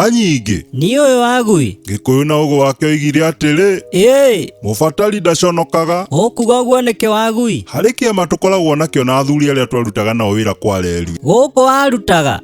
Kanyingi ni uyu wagui Gikuyu na ugo wake oigire atiri mubatari ndaconokaga. Ukuga uguo niki wagui? Hari kiama tukoragwo nakio na athuri aria twarutaga nao wira Kwareri. Guku warutaga?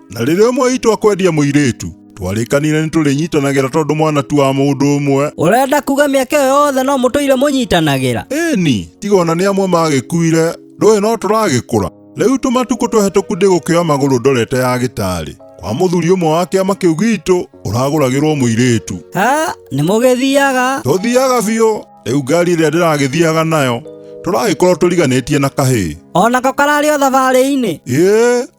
Na riria umwe witũ akwendia mũirĩtu twarikanire nĩ tũrĩnyitanagira tondu mwana tu wa mũndũ ũmwe. Urenda kuga mĩaka ĩyo yothe no mũtũire mũnyitanagira? Ĩni tiga ona nĩ amwe magĩkuire, ndũĩ no tũragĩkũra. Rĩu tũmatukũ tũhetũku ndĩgũkĩoya magũrũ ndorete ya gĩtarĩ kwa mũthuri ũmwe wa kĩama kĩu gitũ ũragũragĩrwo mũirĩtu. Nĩ mũgĩthiaga? Tũthiaga biũ. Rĩu ngari ĩrĩa ndĩragĩthiaga nayo tũragĩkorwo tũriganĩtie na kahĩĩ. Onako kararĩ o thabarĩ-inĩ?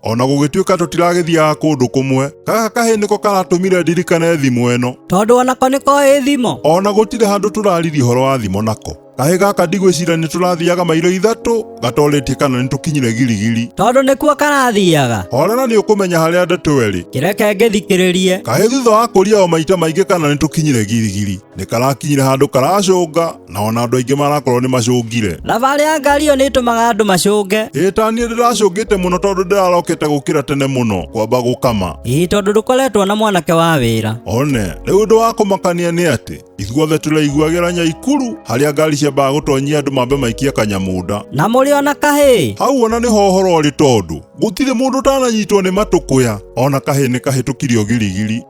Ona gũgĩtuĩka tũtiragĩthiaga kũndũ kũmwe. Gaka kahĩĩ nĩko karatũmire ndirikane thimũ ĩno. Tondũ onako nĩkoĩ thimũ? Ona gũtirĩ handũ tũraririe ũhoro wa thimũ nako. Kahĩĩ gaka ndigwĩciria nĩ tũrathiaga mairo 3 gatorĩtie kana nĩ tũkinyire Girigiri. Tondũ nĩkuo karathiaga? Horera nĩ ũkũmenya harĩa ndeto ĩrĩ. Kĩreke ngĩthikĩrĩrie. Kahĩĩ thutha wa kũria o maita maingĩ kana nĩ tũkinyire Girigiri, nĩ karakinyire handũ karacũnga, na ona andũ aingĩ marakorwo nĩ macũngire. Thabarĩ ya ngari ĩyo nĩ ĩtũmaga andũ macũnge? Ta niĩ ndĩracũngĩte mũno tondũ ndĩrarokete gũkĩra tene mũno kwamba gũkama. Tondũ ndũkoretwo na mwanake wa wĩra. One rĩu ũndũ wa kũmakania nĩ atĩ ithuothe tũraiguagĩra Nyaikuru harĩa ngari ciambaga gũtonyia andũ mambe maikie kanyamunda. Na mũrĩ ona kahĩĩ? Hau ona nĩho ũhoro ũrĩ tondũ gũtirĩ mũndũ ũtananyitwo nĩ matũkũya, ona kahĩĩ nĩ kahĩtũkire o Girigiri.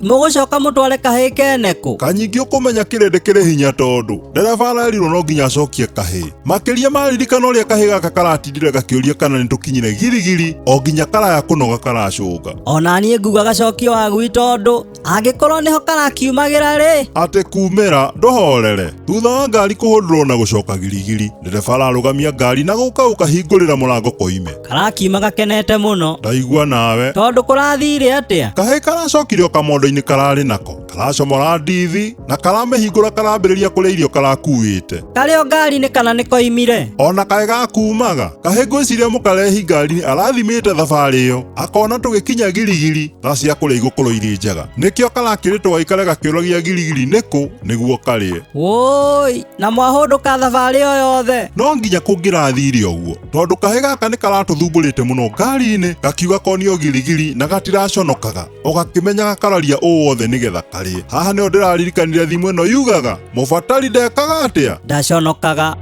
Mũgũcoka mũtware kahĩĩ kene kũ? Kanyingi ũkũmenya kĩrĩndĩ kĩrĩ hinya tondũ ndereba arerirwo no nginya acokie kahĩĩ. Makĩria maririkana ũrĩa kahĩĩ gaka karatindire gakĩũria kana nĩ tũkinyire Girigiri o nginya karaya kũnoga karacũnga. Ona niĩ nguga gacokio wagui tondũ angĩkorwo nĩho karakiumagĩra rĩ. Atĩ kumĩra ndũhorere. Thutha wa ngari kũhũndũrwo na gũcoka Girigiri, ndereba ararũgamia ngari na gũka gũkahingũrĩra mũrango koime. Karakiuma gakenete mũno. Ndaigua nawe. Tondũ kũrathire atĩa? Kahĩĩ karacokire o kamondo-inĩ kararĩ nako. Karacomora ndithi na karamĩhingũra karambĩrĩria kũrĩa irio karakuĩte. Karĩ o ngari-inĩ kana nĩ koimire? Ona kaĩ gakumaga. Kahĩĩ ngwĩciria mũkarehi ngari arathimĩte thabarĩ ĩyo akona tũgĩkinya Girigiri thaa cia kũrĩa igũkorwo irĩ njega. Nĩkĩo karakĩrĩtwo gaikare gakĩũragia Girigiri nĩkũ nĩguo karĩe. Na mwahũndũka thabarĩ o yothe? No nginya kũngĩrathire ũguo tondũ kahĩĩ gaka nĩ karatũthumbũrĩte mũno ngari-inĩ gakiuga konio Girigiri na gatiraconokaga, o gakĩmenyaga kararia ũũ wothe nĩgetha karĩe. Haha nĩho ndĩraririkanire thimũ ĩno yugaga mũbatari ndekaga atĩa? Ndaconokaga.